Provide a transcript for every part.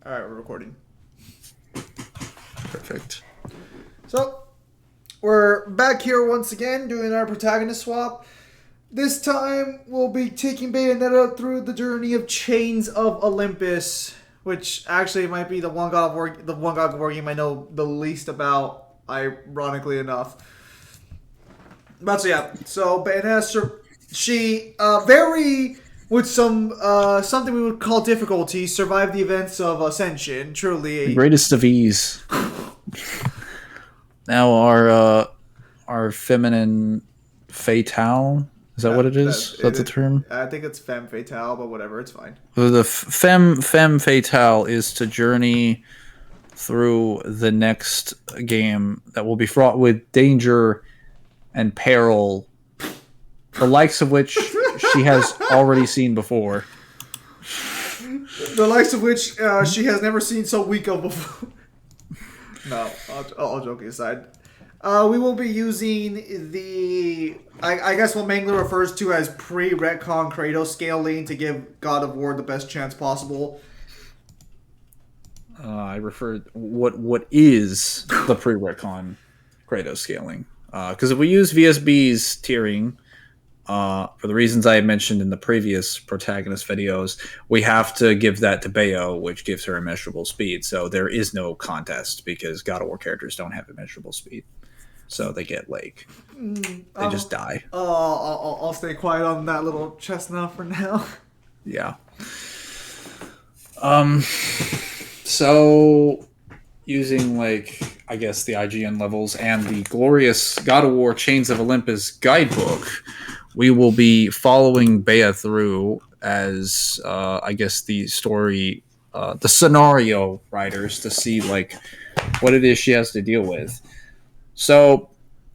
All right, we're recording. Perfect. So, we're back here once again doing our protagonist swap. This time, we'll be taking Bayonetta through the journey of Chains of Olympus, which actually might be the one God of War game I know the least about, ironically enough. But so Bayonetta, she very with something we would call difficulty survived the events of Ascension. The Truly, greatest of ease. Now our feminine fatale. Is that what it is? Is that the term? I think it's femme fatale, but whatever, it's fine. The femme fatale is to journey through the next game that will be fraught with danger and peril, the likes of which she has already seen before. The likes of which she has never seen so weak of before. No, all joking aside. We will be using the, I guess what Mangler refers to as pre-retcon Kratos scaling to give God of War the best chance possible. I refer what is the pre-retcon Kratos scaling. Because if we use VSB's tiering, for the reasons I mentioned in the previous protagonist videos, we have to give that to Bayo, which gives her immeasurable speed. So there is no contest because God of War characters don't have immeasurable speed. So they get they just die. I'll stay quiet on that little chestnut for now. Yeah. So using I guess the IGN levels and the glorious God of War Chains of Olympus guidebook, we will be following Bea through as I guess the story, the scenario writers to see what it is she has to deal with. So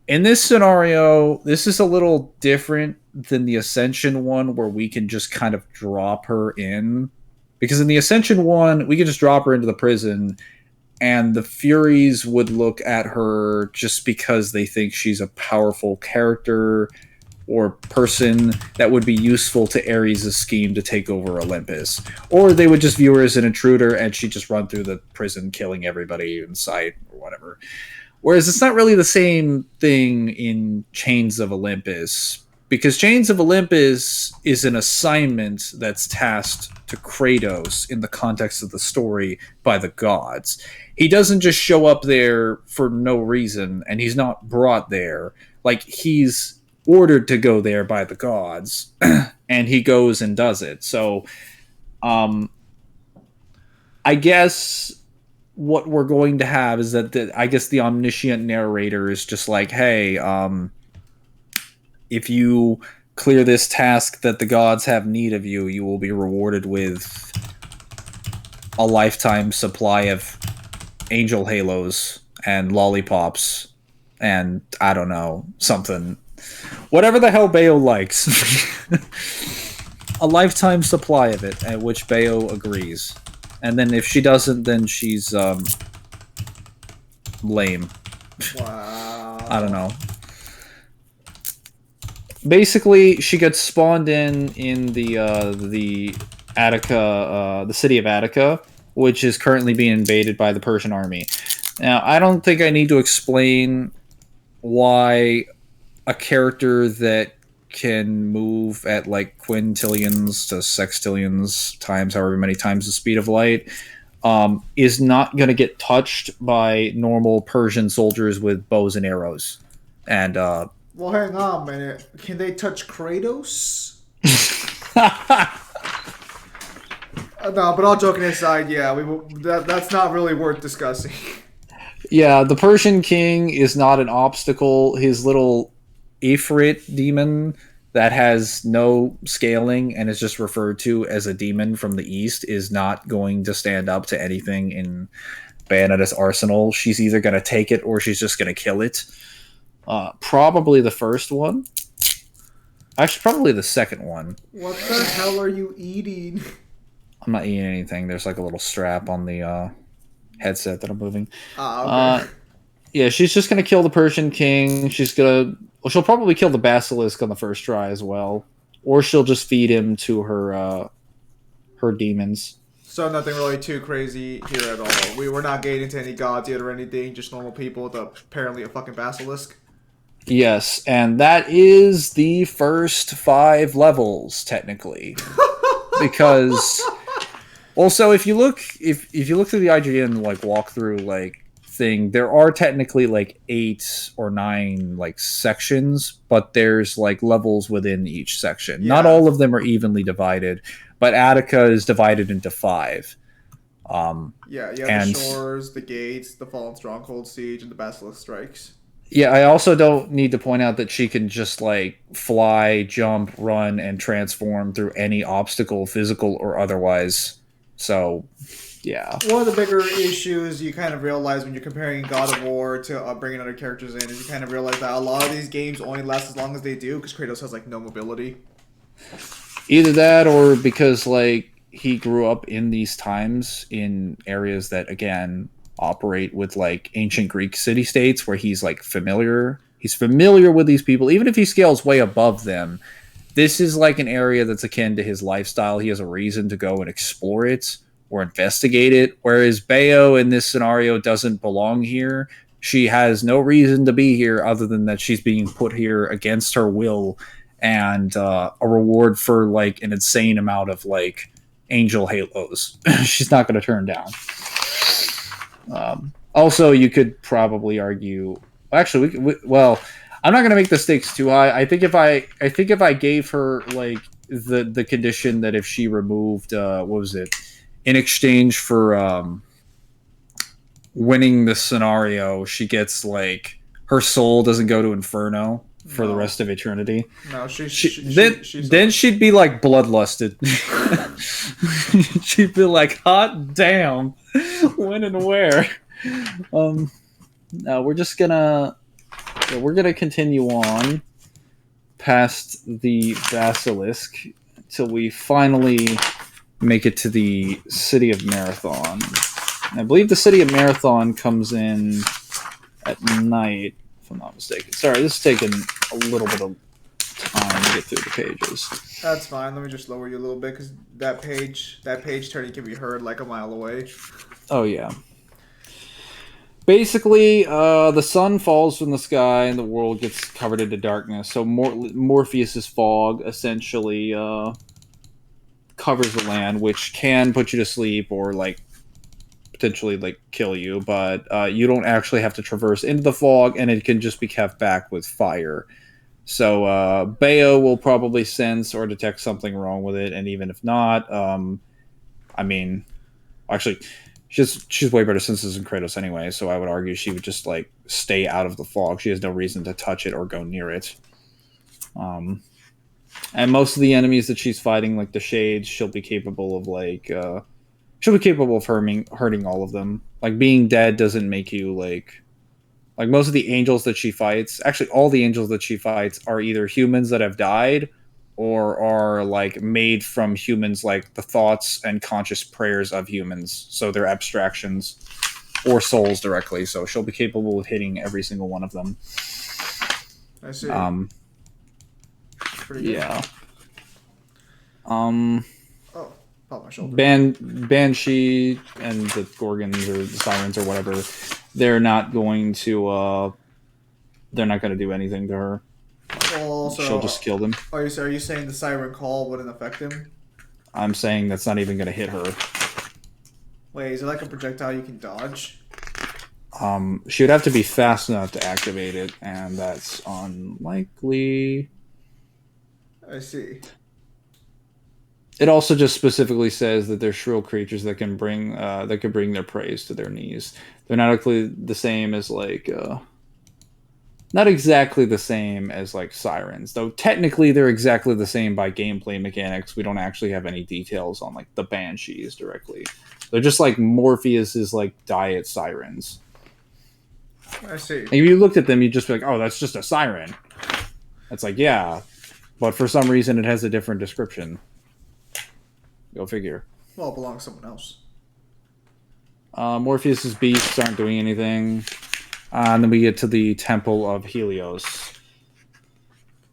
in this scenario, this is a little different than the Ascension one where we can just kind of drop her in. Because in the Ascension one, we can just drop her into the prison and the Furies would look at her just because they think she's a powerful character or person that would be useful to Ares' scheme to take over Olympus. Or they would just view her as an intruder and she'd just run through the prison killing everybody in sight or whatever. Whereas it's not really the same thing in Chains of Olympus, because Chains of Olympus is an assignment that's tasked to Kratos in the context of the story by the gods. He doesn't just show up there for no reason, and he's not brought there. He's ordered to go there by the gods, and he goes and does it. So, I guess what we're going to have is that I guess the omniscient narrator is just hey, if you clear this task that the gods have need of you, you will be rewarded with a lifetime supply of angel halos and lollipops and I don't know, something. Whatever the hell Bayo likes. A lifetime supply of it, at which Bayo agrees. And then if she doesn't, then she's lame. Wow. I don't know. Basically, she gets spawned in the Attica, the city of Attica, which is currently being invaded by the Persian army. Now, I don't think I need to explain why a character that can move at quintillions to sextillions times, however many times the speed of light, is not going to get touched by normal Persian soldiers with bows and arrows. And well, hang on a minute. Can they touch Kratos? No, but all joking aside, yeah, that's not really worth discussing. Yeah, the Persian king is not an obstacle. His little Ifrit demon that has no scaling and is just referred to as a demon from the east is not going to stand up to anything in Bayonetta's arsenal. She's either going to take it or she's just going to kill it. Probably the first one. Actually, probably the second one. What the hell are you eating? I'm not eating anything. There's a little strap on the headset that I'm moving. Okay. Yeah, she's just going to kill the Persian king. She'll probably kill the Basilisk on the first try as well. Or she'll just feed him to her demons. So nothing really too crazy here at all. We were not getting into any gods yet or anything, just normal people with apparently a fucking basilisk. Yes, and that is the first 5 levels technically, because also if you look through the IGN like walkthrough like thing, there are technically like 8 or 9 like sections, but there's like levels within each section. Not Yeah. all of them are evenly divided, but Attica is divided into 5. Yeah, you have the And shores, the gates, the fallen stronghold siege, and the basilisk strikes. yeah, I also don't need to point out that she can just like fly, jump, run, and transform through any obstacle, physical or otherwise. So, yeah. One of the bigger issues you kind of realize when you're comparing God of War to bringing other characters in is you kind of realize that a lot of these games only last as long as they do because Kratos has like no mobility. Either that or because like he grew up in these times in areas that again operate with like ancient Greek city states where he's like familiar. He's familiar with these people, even if he scales way above them. This is like an area that's akin to his lifestyle. He has a reason to go and explore it or investigate it. Whereas Bayo in this scenario doesn't belong here. She has no reason to be here other than that she's being put here against her will and a reward for like an insane amount of like angel halos. She's not going to turn down. Also, you could probably argue. Actually, well, I'm not going to make the stakes too high. I think if I gave her like the condition that if she removed what was it in exchange for winning the scenario, she gets like her soul doesn't go to Inferno for the rest of eternity. No, then she'd be like bloodlusted. She'd be like, hot damn, when and where. No, we're gonna continue on past the Basilisk until we finally make it to the city of Marathon. And I believe the city of Marathon comes in at night, if I'm not mistaken. Sorry, this is taking a little bit of time to get through the pages. That's fine. Let me just lower you a little bit because that page turning can be heard like a mile away. Oh yeah. Basically, the sun falls from the sky and the world gets covered into darkness. So Morpheus's fog essentially covers the land, which can put you to sleep or like potentially like kill you. But you don't actually have to traverse into the fog, and it can just be kept back with fire. So Bayo will probably sense or detect something wrong with it, and even if not, I mean, actually. She's way better senses than Kratos anyway, so I would argue she would just like stay out of the fog. She has no reason to touch it or go near it. And most of the enemies that she's fighting, like the Shades, she'll be capable of hurting all of them. Like being dead doesn't make you like most of the angels that she fights. Actually, all the angels that she fights are either humans that have died or are like made from humans, like the thoughts and conscious prayers of humans. So they're abstractions or souls directly. So she'll be capable of hitting every single one of them. I see. Pretty good. Yeah. Oh, pop my shoulder. Banshee and the Gorgons or the Sirens or whatever, they're not going to do anything to her. Well, also, she'll just kill them. Are you saying the siren call wouldn't affect him? I'm saying that's not even going to hit her. Wait, is it like a projectile you can dodge? She would have to be fast enough to activate it, and that's unlikely. I see. It also just specifically says that they're shrill creatures that can bring their prey to their knees. They're not exactly the same as like. Not exactly the same as like Sirens, though technically they're exactly the same by gameplay mechanics. We don't actually have any details on like the Banshees directly. They're just like Morpheus's like diet Sirens. I see. And if you looked at them, you'd just be like, oh, that's just a Siren. It's like, yeah, but for some reason it has a different description. Go figure. Well, it belongs to someone else. Morpheus's beasts aren't doing anything. And then we get to the Temple of Helios,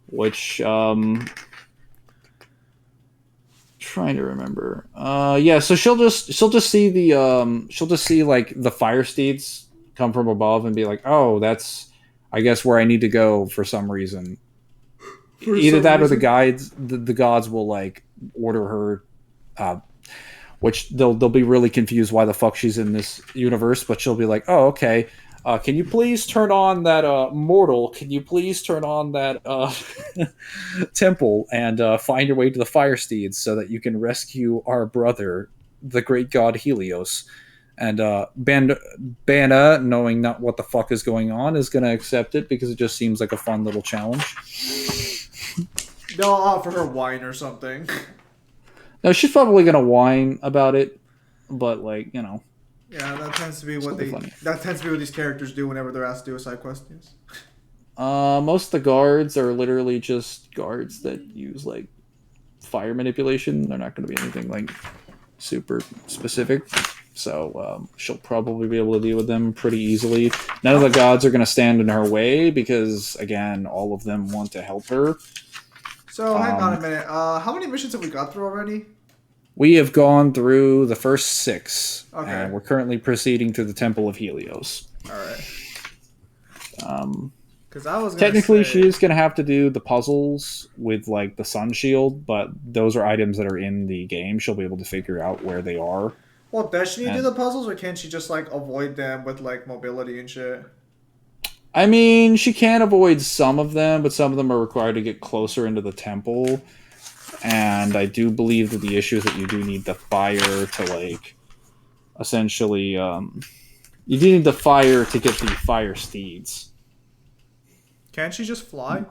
which Trying to remember. Yeah, so she'll just see she'll just see like the fire steeds come from above and be like, "Oh, that's I guess where I need to go for some reason." For Either some that or reason. the gods will like order her, uh, which they'll be really confused why the fuck she's in this universe, but she'll be like, "Oh, okay. Can you please turn on that mortal? Can you please turn on that temple and find your way to the fire steeds so that you can rescue our brother, the great god Helios?" And Bana, knowing not what the fuck is going on, is going to accept it because it just seems like a fun little challenge. They'll offer her wine or something. Now, she's probably going to whine about it, but, like, Yeah, that tends to be what still be they. funny. That tends to be what these characters do whenever they're asked to do a side quest. Yes. Most of the guards are literally just guards that use, like, fire manipulation. They're not going to be anything, like, super specific. So she'll probably be able to deal with them pretty easily. None of the gods are going to stand in her way because, again, all of them want to help her. So hang on a minute. How many missions have we got through already? We have gone through the first 6, Okay. and we're currently proceeding to the Temple of Helios. All right. Um, Because I was gonna Technically, say. she is going to have to do the puzzles with like the sun shield, but those are items that are in the game. She'll be able to figure out where they are. Well, does she need to do And the puzzles, or can she just like avoid them with like mobility and shit? I mean, she can avoid some of them, but some of them are required to get closer into the temple. And I do believe that the issue is that you do need the fire to like essentially you do need the fire to get the fire steeds. Can she just fly?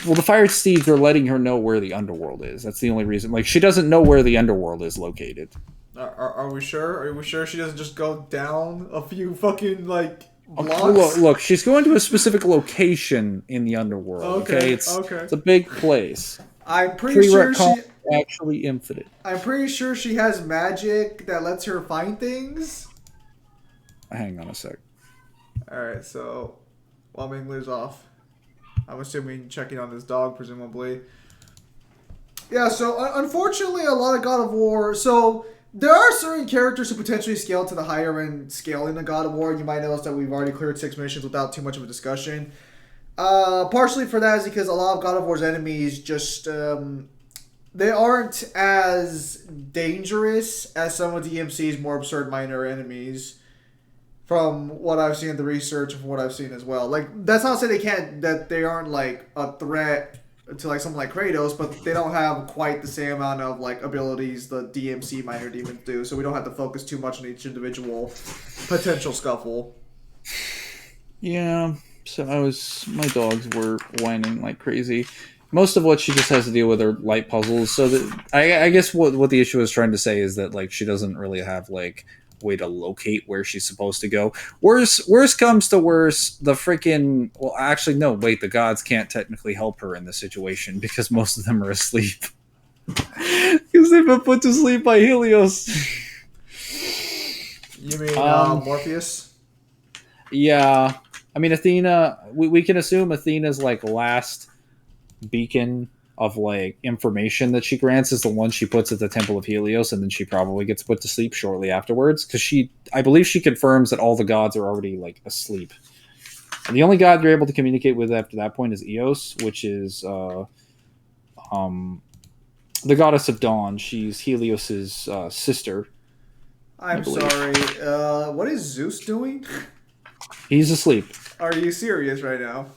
Well, the fire steeds are letting her know where the underworld is. That's the only reason. Like, she doesn't know where the underworld is located. Are we sure? Are we sure she doesn't just go down a few fucking like Okay, blocks? look, she's going to a specific location in the underworld. Okay, Okay. it's Okay. it's a big place. I'm pretty sure Pre-retcon she. actually infinite. I'm pretty sure she has magic that lets her find things. Hang on a sec. All right. So, while Mingler's off, I'm assuming checking on this dog, presumably. Yeah. So unfortunately, a lot of God of War. So there are certain characters who potentially scale to the higher end scale in the God of War. You might notice that we've already cleared 6 missions without too much of a discussion. Partially for that is because a lot of God of War's enemies just they aren't as dangerous as some of DMC's more absurd minor enemies. From what I've seen in the research and from what I've seen as well, like that's not to say they aren't like a threat to like someone like Kratos, but they don't have quite the same amount of like abilities the DMC minor demons do. So we don't have to focus too much on each individual potential scuffle. Yeah. So my dogs were whining like crazy. Most of what she just has to deal with are light puzzles. So that I guess what the issue is trying to say is that like she doesn't really have like way to locate where she's supposed to go. Worst comes to worst, the freaking well, actually no, wait, the gods can't technically help her in this situation because most of them are asleep. Because they've been put to sleep by Helios. You mean Morpheus? Yeah. I mean Athena we can assume Athena's like last beacon of like information that she grants is the one she puts at the Temple of Helios, and then she probably gets put to sleep shortly afterwards because I believe she confirms that all the gods are already like asleep, and the only god you're able to communicate with after that point is Eos, which is the goddess of dawn. She's Helios's sister. I'm sorry. What is Zeus doing? He's asleep. Are you serious right now?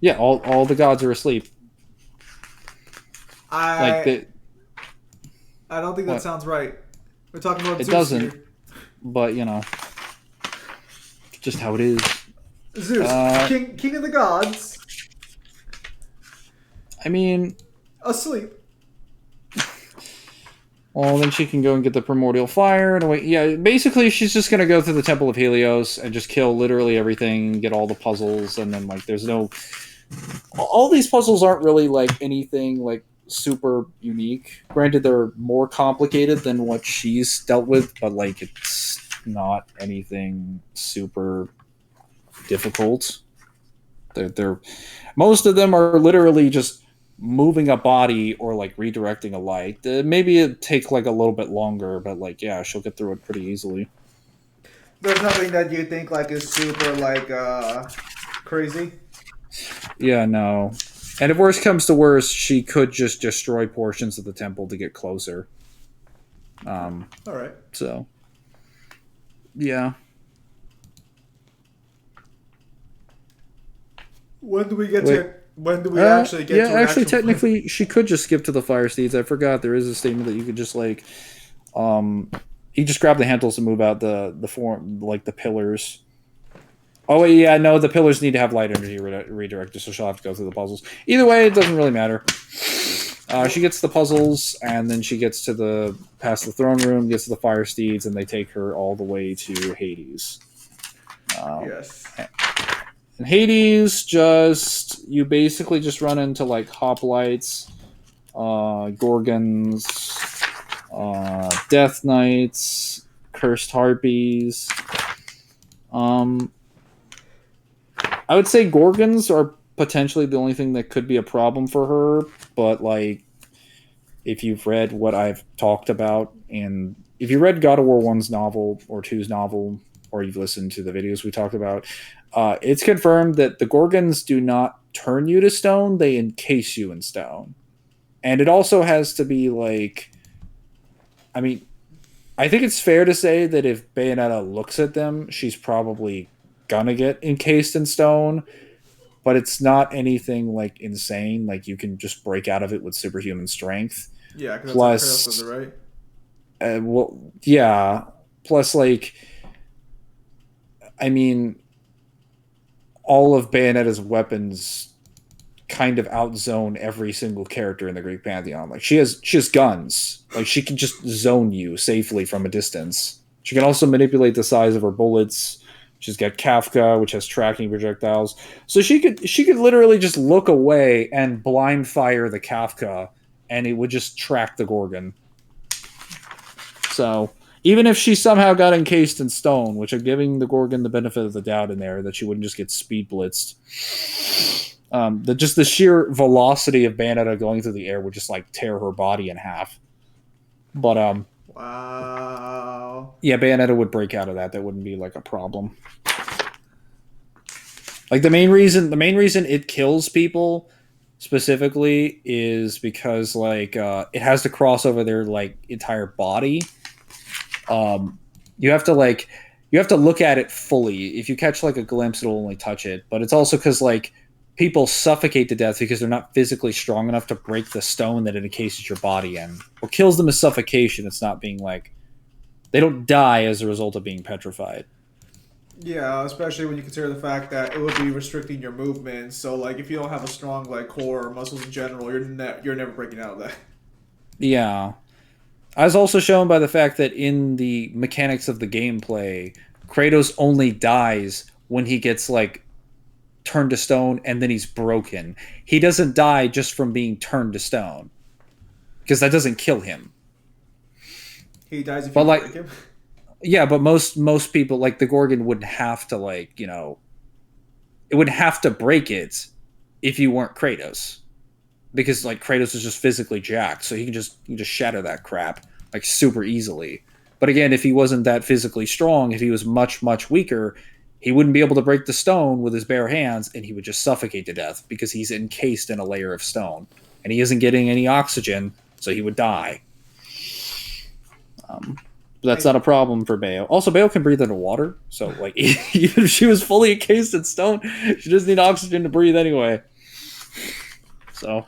Yeah, all the gods are asleep. I don't think that what? sounds right. We're talking about It Zeus doesn't, here. but just how it is. Zeus, king of the gods, I mean, asleep. well, then she can go and get the primordial fire. And wait, yeah, basically she's just gonna go through the Temple of Helios and just kill literally everything, get all the puzzles, and then like there's no. All these puzzles aren't really like anything like super unique. Granted, they're more complicated than what she's dealt with, but like it's not anything super difficult. They're most of them are literally just moving a body or like redirecting a light. Maybe it take like a little bit longer, but like yeah, she'll get through it pretty easily. There's nothing that you think like is super like crazy. Yeah, no. And if worst comes to worst, she could just destroy portions of the temple to get closer. All right. So yeah. When do we get Wait. to? When do we actually get Yeah, to? An actually, actual technically, she could just skip to the fire steeds. I forgot there is a statement that you could just like, you just grab the handles and move out the form like the pillars. Oh wait, yeah, no, the pillars need to have light energy redirected, so she'll have to go through the puzzles. Either way, it doesn't really matter. She gets the puzzles, and then she gets to the past the throne room, gets to the fire steeds, and they take her all the way to Hades. Yes. And Hades, you basically just run into like hoplites, gorgons, death knights, cursed harpies. I would say gorgons are potentially the only thing that could be a problem for her, but like if you've read what I've talked about and if you read God of War 1's novel or 2's novel, or you've listened to the videos we talked about, it's confirmed that the gorgons do not turn you to stone, they encase you in stone. And it also has to be like, I mean, I think it's fair to say that if Bayonetta looks at them, she's probably gonna get encased in stone, but it's not anything like insane. Like you can just break out of it with superhuman strength. Yeah, because that's how Kratos Plus, does it, right? well, yeah. Plus, like, I mean, all of Bayonetta's weapons kind of outzone every single character in the Greek pantheon. Like she has guns. Like she can just zone you safely from a distance. She can also manipulate the size of her bullets. She's got Kafka, which has tracking projectiles. So she could literally just look away and blind fire the Kafka, and it would just track the Gorgon. So even if she somehow got encased in stone, which are giving the Gorgon the benefit of the doubt in there, that she wouldn't just get speed blitzed. The sheer velocity of Bayonetta going through the air would just like tear her body in half. But wow. yeah, Bayonetta would break out of that. That wouldn't be like a problem. Like the main reason it kills people specifically is because like it has to cross over their like entire body. You have to look at it fully. If you catch like a glimpse, it'll only touch it. But it's also because like people suffocate to death because they're not physically strong enough to break the stone that it encases your body in. What kills them is suffocation. It's not being like they don't die as a result of being petrified. Yeah, especially when you consider the fact that it would be restricting your movement. So, like, if you don't have a strong like core or muscles in general, you're never breaking out of that. Yeah. As also shown by the fact that in the mechanics of the gameplay, Kratos only dies when he gets like turned to stone and then he's broken. He doesn't die just from being turned to stone because that doesn't kill him. He dies if But you like, break him. yeah, but most people like the Gorgon wouldn't have to like it wouldn't have to break it if you weren't Kratos. Because like Kratos is just physically jacked, so he can just shatter that crap like super easily. But again, if he wasn't that physically strong, if he was much weaker, he wouldn't be able to break the stone with his bare hands, and he would just suffocate to death because he's encased in a layer of stone, and he isn't getting any oxygen, so he would die. But that's not a problem for Bayo. Also, Bayo can breathe underwater, so like even if she was fully encased in stone, she doesn't need oxygen to breathe anyway. So.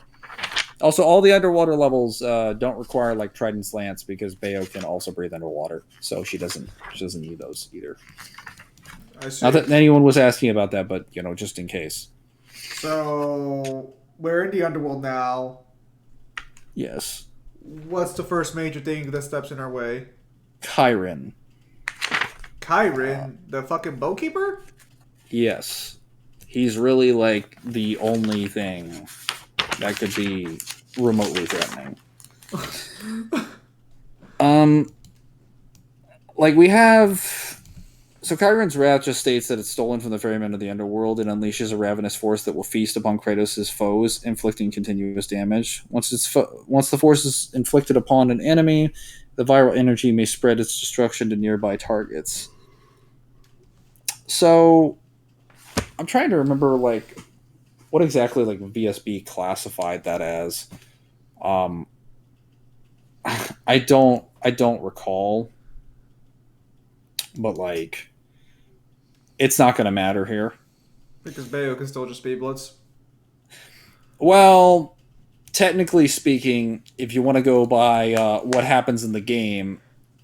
Also, all the underwater levels don't require like Trident's Lance because Bayo can also breathe underwater, so she doesn't need those either. I see. Not that anyone was asking about that, but just in case. So we're in the underworld now. Yes. What's the first major thing that steps in our way? Kyrian. Kyrian, the fucking bowkeeper? Yes. He's really like the only thing that could be remotely threatening. Like we have So Kyrian's wrath just states that it's stolen from the ferrymen of the underworld and unleashes a ravenous force that will feast upon Kratos' foes, inflicting continuous damage. Once the force is inflicted upon an enemy, the viral energy may spread its destruction to nearby targets. So I'm trying to remember like what exactly like VSB classified that as. Um, I don't recall, but like it's not going to matter here. Because Bayo can still just be Blitz. Well, technically speaking, if you want to go by what happens in the game,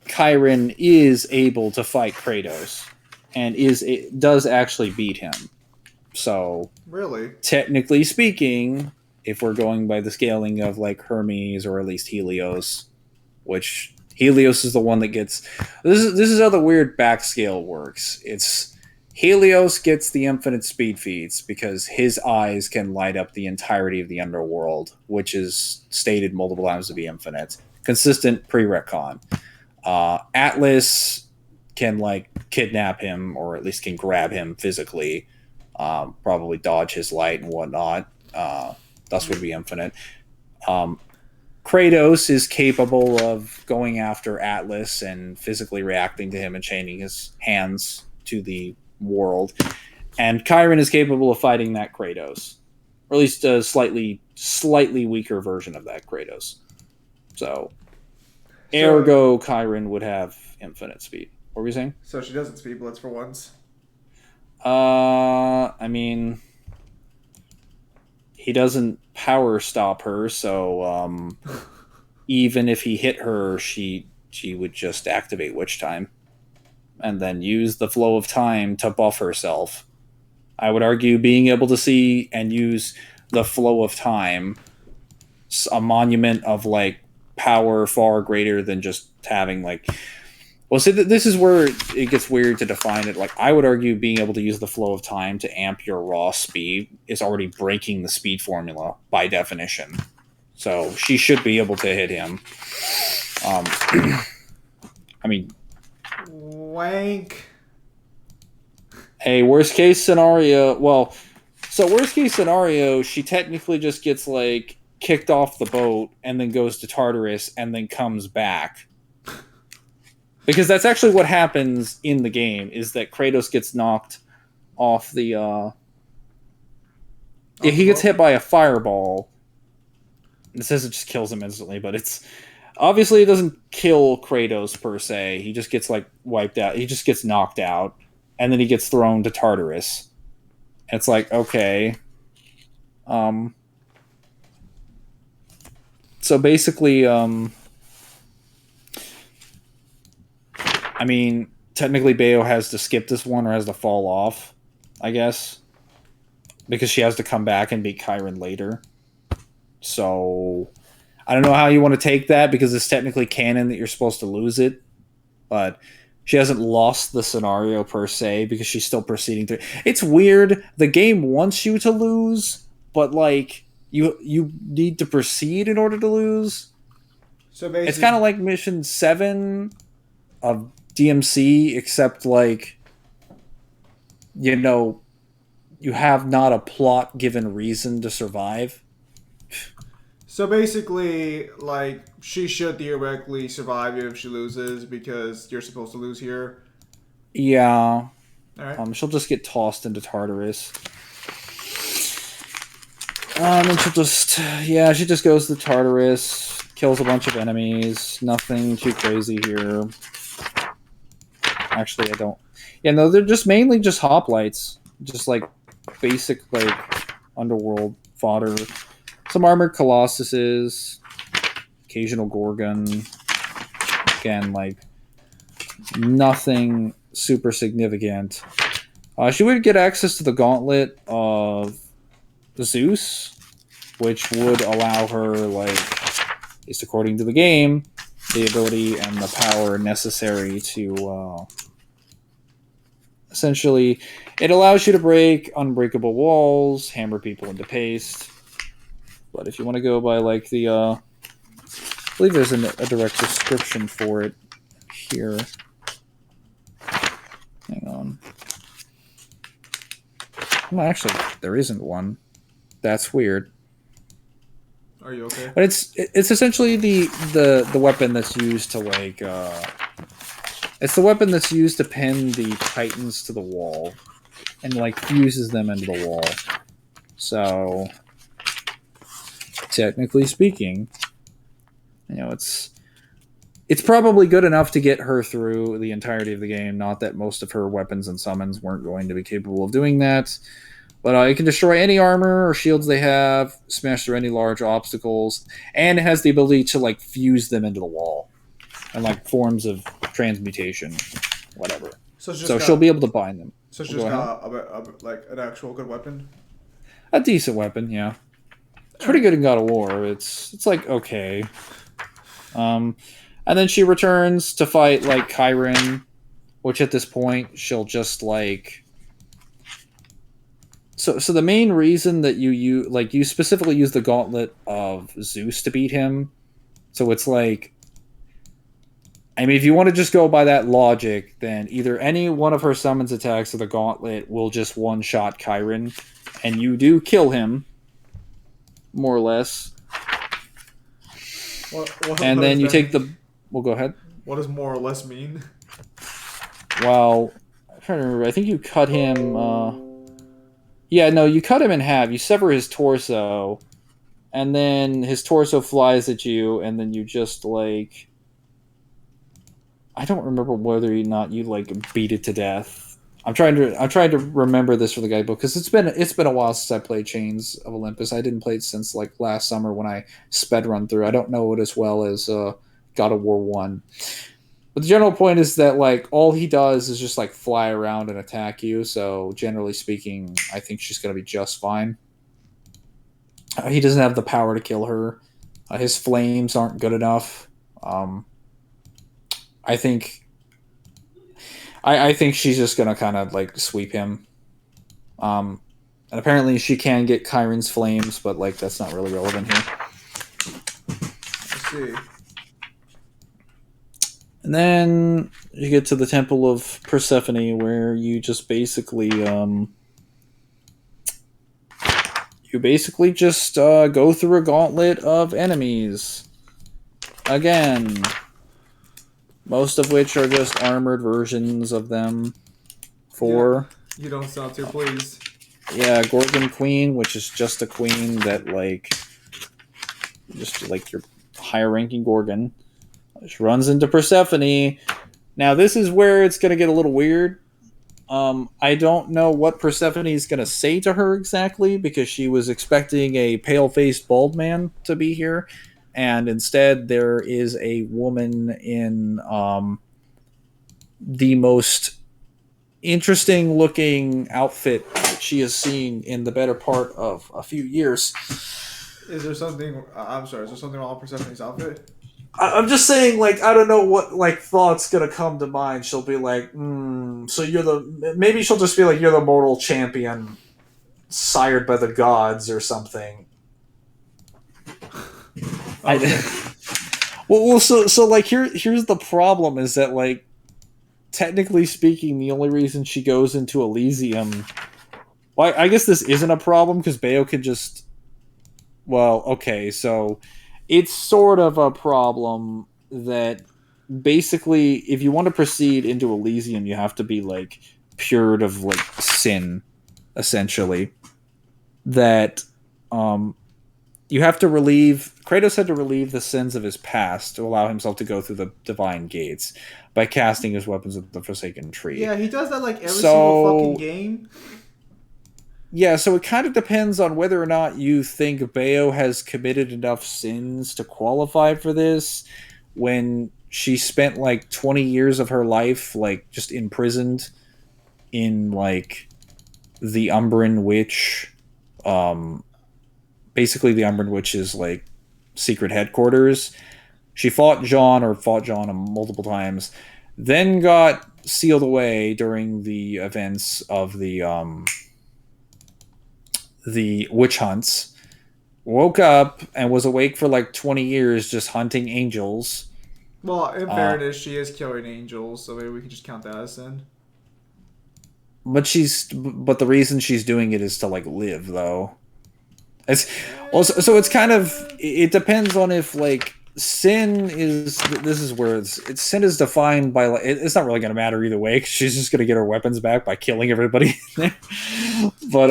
Kyrian is able to fight Kratos and does actually beat him. So, Really? technically speaking, if we're going by the scaling of like Hermes or at least Helios, which Helios is the one that gets this is how the weird backscale works. It's Helios gets the infinite speed feats because his eyes can light up the entirety of the underworld, which is stated multiple times to be infinite. Consistent pre-retcon. Atlas can like kidnap him or at least can grab him physically, probably dodge his light and whatnot. Thus would be infinite. Kratos is capable of going after Atlas and physically reacting to him and chaining his hands to the world. And Kyrian is capable of fighting that Kratos. Or at least a slightly weaker version of that Kratos. So, ergo, Kyrian would have infinite speed. What were you saying? So she doesn't speed Blitz for once. I mean, he doesn't power stop her, so even if he hit her, she would just activate Witch Time and then use the flow of time to buff herself. I would argue being able to see and use the flow of time, a monument of like power far greater than just having like. Well, see, this is where it gets weird to define it. Like, I would argue being able to use the flow of time to amp your raw speed is already breaking the speed formula by definition. So she should be able to hit him. I mean, wank. Hey, worst case scenario. Well, so worst case scenario, she technically just gets like kicked off the boat and then goes to Tartarus and then comes back. Because that's actually what happens in the game, is that Kratos gets knocked off the... he gets hit by a fireball. It says it just kills him instantly, but it's... Obviously, it doesn't kill Kratos, per se. He just gets, like, wiped out. He just gets knocked out. And then he gets thrown to Tartarus. And it's like, okay. So basically, I mean, technically Bayo has to skip this one or has to fall off, I guess. Because she has to come back and beat Kyrian later. So, I don't know how you want to take that because it's technically canon that you're supposed to lose it. But she hasn't lost the scenario per se because she's still proceeding through. It's weird. The game wants you to lose, but like you need to proceed in order to lose. So basically, it's kind of like Mission 7 of DMC, except like, you know, you have not a plot given reason to survive. So basically, like, she should theoretically survive if she loses because you're supposed to lose here. Yeah. All right. She'll just get tossed into Tartarus. And she'll just... Yeah, she just goes to Tartarus, kills a bunch of enemies. Nothing too crazy here. Actually, I don't... Yeah, no, they're just mainly just hoplites. Just, like, basic, like, underworld fodder. Some armored colossuses, occasional gorgon. Again, like, nothing super significant. She would get access to the Gauntlet of Zeus, which would allow her, like, at least according to the game, the ability and the power necessary to, essentially, it allows you to break unbreakable walls, hammer people into paste. But if you want to go by, like, the, I believe there's a direct description for it here. Hang on. Well, actually, there isn't one. That's weird. Are you okay? But it's essentially the weapon that's used to like it's the weapon that's used to pin the titans to the wall and like fuses them into the wall. So technically speaking, it's probably good enough to get her through the entirety of the game. Not that most of her weapons and summons weren't going to be capable of doing that. But it can destroy any armor or shields they have, smash through any large obstacles, and it has the ability to like fuse them into the wall and like forms of transmutation, whatever. So she'll be able to bind them. So it's We'll just go ahead. got like an actual good weapon. A decent weapon, yeah. It's pretty good in God of War. It's like okay. And then she returns to fight like Kyrian, which at this point she'll just like. So the main reason that you specifically use the Gauntlet of Zeus to beat him. So it's like, I mean, if you want to just go by that logic, then either any one of her summons attacks or the Gauntlet will just one shot Kyrian, and you do kill him, more or less. And then you take the. Well, go ahead. What does more or less mean? Well, I'm trying to remember. I think you cut him. Yeah, no, you cut him in half. You sever his torso, and then his torso flies at you, and then you just like. I don't remember whether or not you like beat it to death. I'm trying to remember this for the guidebook because it's been a while since I played Chains of Olympus. I didn't play it since like last summer when I sped run through. I don't know it as well as God of War 1. But the general point is that like all he does is just like fly around and attack you. So generally speaking, I think she's gonna be just fine. He doesn't have the power to kill her. His flames aren't good enough. I think I think she's just gonna kind of like sweep him. And apparently she can get Kyrian's flames, but like that's not really relevant here. Let's see. And then you get to the Temple of Persephone, where you just basically go through a gauntlet of enemies. Again, most of which are just armored versions of them. You don't sound too pleased. Yeah, Gorgon Queen, which is just a queen that just like your higher ranking Gorgon. She runs into Persephone. Now this is where it's gonna get a little weird. I don't know what Persephone is gonna say to her exactly because she was expecting a pale-faced bald man to be here, and instead there is a woman in the most interesting looking outfit that she has seen in the better part of a few years. Is there something? I'm sorry. Is there something wrong with Persephone's outfit? I'm just saying, like, I don't know what like thought's gonna come to mind. She'll be like, so maybe she'll just be like, you're the mortal champion, sired by the gods or something. Okay. So like here's the problem is that like technically speaking, the only reason she goes into Elysium, well, I guess this isn't a problem because Bayo could just, well, okay, so it's sort of a problem that basically if you want to proceed into Elysium, you have to be like cured of like sin, essentially. That you have to Kratos had to relieve the sins of his past to allow himself to go through the divine gates by casting his weapons at the Forsaken Tree. Yeah, he does that like every single fucking game. Yeah, so it kind of depends on whether or not you think Bayo has committed enough sins to qualify for this when she spent like 20 years of her life like just imprisoned in like the Umbran Witch. Basically the Umbran Witch's like secret headquarters. She fought John multiple times, then got sealed away during the events of the witch hunts, woke up and was awake for like 20 years just hunting angels. Well, in fairness, she is killing angels, so maybe we can just count that as sin. but the reason she's doing it is to like live though. It's also so it's kind of Eh, it depends on if like sin is this is where sin is defined by like it's not really going to matter either way because she's just going to get her weapons back by killing everybody but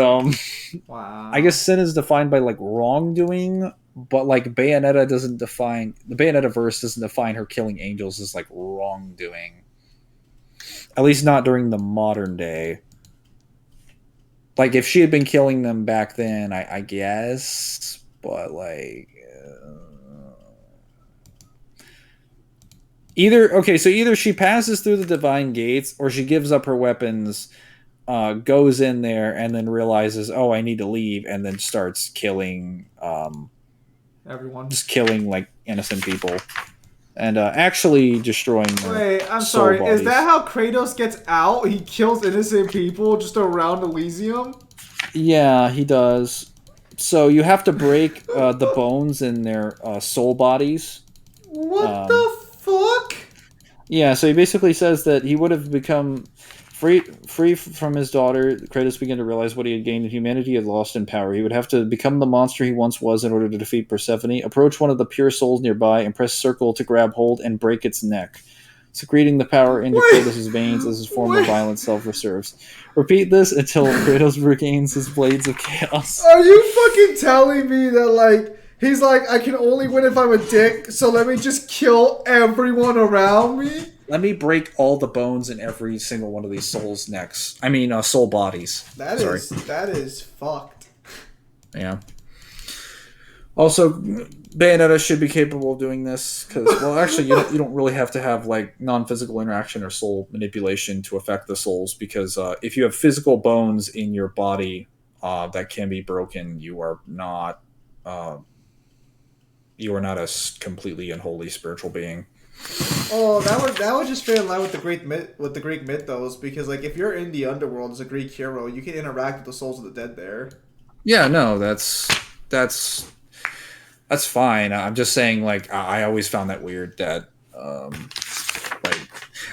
I guess wow. sin is defined by like wrongdoing, but like Bayonetta doesn't define the Bayonetta verse doesn't define her killing angels as like wrongdoing, at least not during the modern day. Like if she had been killing them back then, I guess, but like either okay, so either she passes through the divine gates or she gives up her weapons, goes in there and then realizes, oh, I need to leave, and then starts killing, Everyone. just killing like innocent people and actually destroying their Wait, I'm soul sorry. Is that bodies. how Kratos gets out? He kills innocent people just around Elysium? Yeah, he does. So you have to break the bones in their soul bodies. What Um, the fuck? Yeah, so he basically says that he would have become free from his daughter. Kratos began to realize what he had gained in humanity had lost in power. He would have to become the monster he once was in order to defeat Persephone, approach one of the pure souls nearby, and press circle to grab hold and break its neck, secreting the power into Wait, Kratos' veins as his form of wait. violent self-reserves. Repeat this until Kratos regains his blades of chaos. Are you fucking telling me that, like, he's like, I can only win if I'm a dick, so let me just kill everyone around me? Let me break all the bones in every single one of these souls' necks. I mean, soul bodies. Sorry. That is fucked. Yeah. Also, Bayonetta should be capable of doing this because, well, actually, you don't really have to have like non-physical interaction or soul manipulation to affect the souls because if you have physical bones in your body that can be broken, uh, you are not a completely unholy spiritual being. Oh, that would just fit in line with the Greek mythos, because like if you're in the underworld as a Greek hero, you can interact with the souls of the dead there. Yeah, no, that's that's fine. I'm just saying, like, I always found that weird that like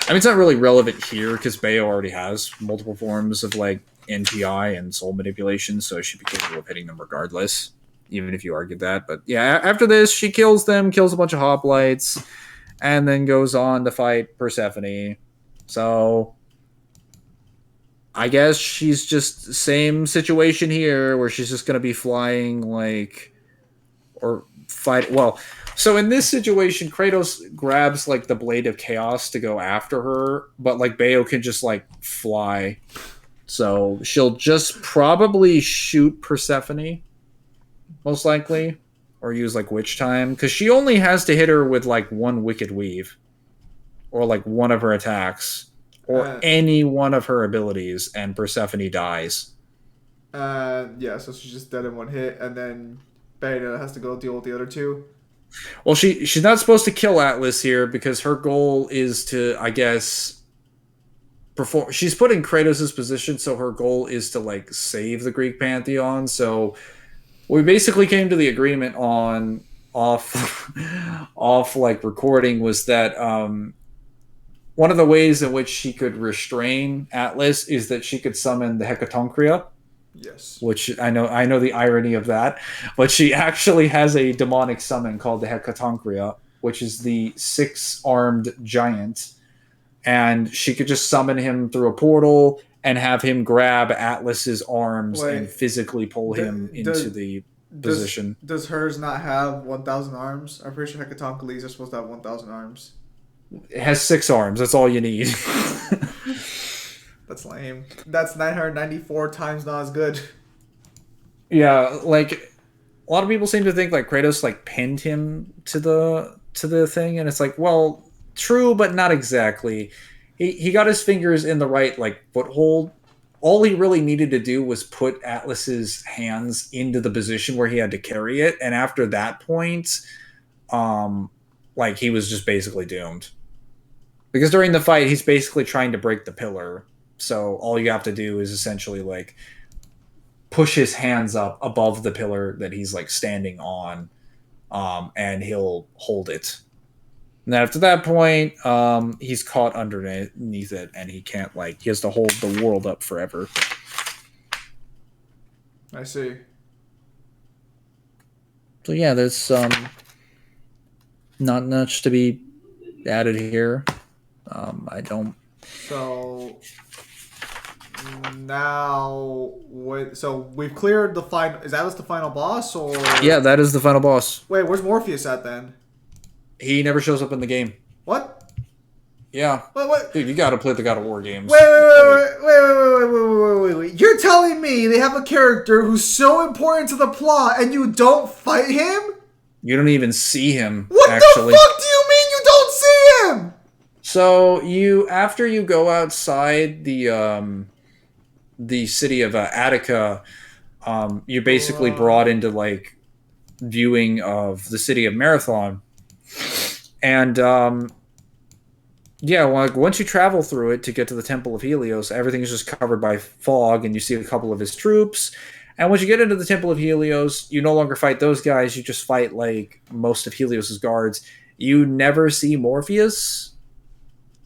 I mean, it's not really relevant here because Bayo already has multiple forms of like NPI and soul manipulation, so she should be capable of hitting them regardless, even if you argued that. But yeah, after this, she kills them, kills a bunch of hoplites, and then goes on to fight Persephone. So I guess she's just same situation here, where she's just gonna be flying like or fight. Well, so in this situation, Kratos grabs like the blade of chaos to go after her, but like Bayo can just like fly, so she'll just probably shoot Persephone most likely, or use like witch time because she only has to hit her with like one wicked weave or like one of her attacks or Uh, any one of her abilities, and Persephone dies. yeah, so she's just dead in one hit, and then Bayonetta has to go deal with the other two. Well, she's not supposed to kill Atlas here because her goal is to, I guess, perform. She's put in Kratos' position, so her goal is to like save the Greek pantheon. So we basically came to the agreement on off off like recording was that one of the ways in which she could restrain Atlas is that she could summon the Hecatoncria, Yes. which I know the irony of that, but she actually has a demonic summon called the Hecatoncria, which is the six-armed giant, and she could just summon him through a portal and have him grab Atlas's arms and Wait, physically pull him into does the does position. does hers not have 1,000 arms? I'm pretty sure Hecatoncles are supposed to have 1,000 arms. It has six arms. That's all you need. That's lame. That's 994 times not as good. Yeah, like a lot of people seem to think like Kratos like pinned him to the thing, and it's like, well, true, but not exactly. He got his fingers in the right like foothold. All he really needed to do was put Atlas's hands into the position where he had to carry it, and after that point, um, like he was just basically doomed. Because during the fight, he's basically trying to break the pillar. So all you have to do is essentially like push his hands up above the pillar that he's like standing on, and he'll hold it. And then after that point, he's caught underneath it, and he can't he has to hold the world up forever. I see. So yeah, there's not much to be added here. I don't. So now, so we've cleared the final. Is Atlas the final boss, or? Yeah, that is the final boss. Wait, where's Morpheus at then? He never shows up in the game. What? Yeah. What? Dude, you gotta play the God of War games. Wait. You're telling me they have a character who's so important to the plot and you don't fight him? You don't even see him. What actually. the fuck do you mean you don't see him? So after you go outside the city of Attica, you're basically brought into viewing of the city of Marathon, and once you travel through it to get to the Temple of Helios, everything is just covered by fog, and you see a couple of his troops. And once you get into the Temple of Helios, you no longer fight those guys. You just fight most of Helios's guards. You never see Morpheus.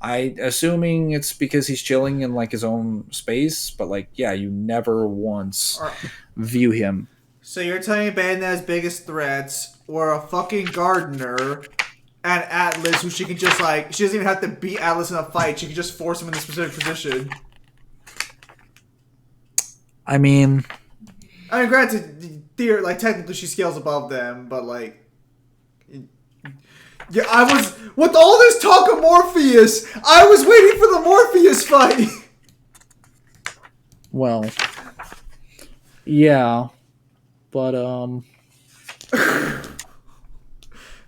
Assuming it's because he's chilling in his own space, but you never once view him. So you're telling me Bandana's biggest threats were a fucking gardener and Atlas, who she can just she doesn't even have to beat Atlas in a fight. She can just force him in a specific position. I mean, granted, technically she scales above them, but yeah, I was with all this talk of Morpheus. I was waiting for the Morpheus fight. Well, yeah, but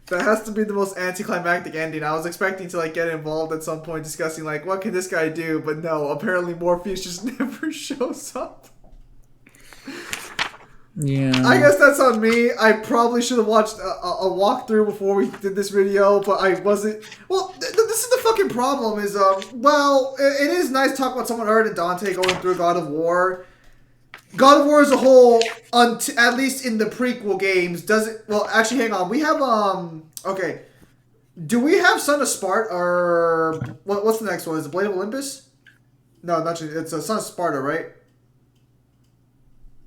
that has to be the most anticlimactic ending. I was expecting to get involved at some point discussing what can this guy do, but no, apparently Morpheus just never shows up. Yeah. I guess that's on me. I probably should have watched a walkthrough before we did this video, but I wasn't. Well, this is the fucking problem. Is it is nice to talk about someone other than Dante going through God of War. God of War as a whole, at least in the prequel games, doesn't. Well, actually, hang on. We have Okay, do we have Son of Sparta or what's the next one? Is it Blade of Olympus? No, not actually. It's Son of Sparta, right?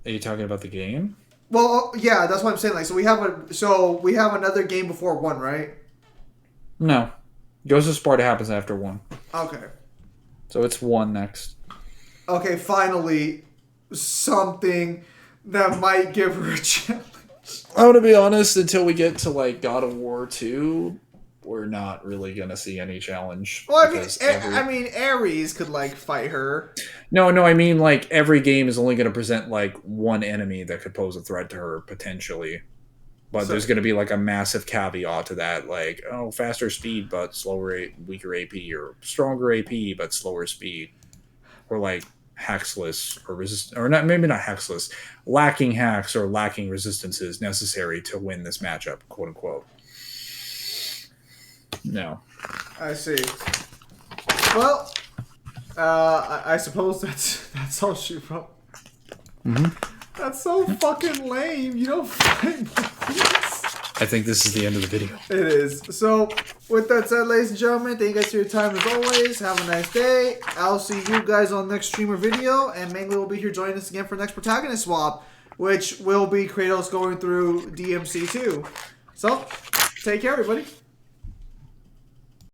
Are you talking about the game? Well, yeah, that's what I'm saying. So we have another game before 1, right? No, Ghost of Sparta happens after 1. Okay. So it's 1 next. Okay, finally, something that might give her a challenge. I'm gonna be honest. Until we get to God of War 2, we're not really gonna see any challenge. Well, I mean, Ares could fight her. No, I mean every game is only gonna present one enemy that could pose a threat to her potentially, but there's gonna be a massive caveat to that, faster speed but weaker AP, or stronger AP but slower speed, or hacksless or not, maybe not hacksless, lacking hacks or lacking resistances necessary to win this matchup, quote unquote. No. I see. Well, I suppose that's all she wrote. Mm-hmm. That's so fucking lame. You don't fight Morpheus. I think this is the end of the video. It is. So, with that said, ladies and gentlemen, thank you guys for your time as always. Have a nice day. I'll see you guys on the next streamer video, and mainly will be here joining us again for the next Protagonist swap, which will be Kratos going through DMC2. So, take care, everybody.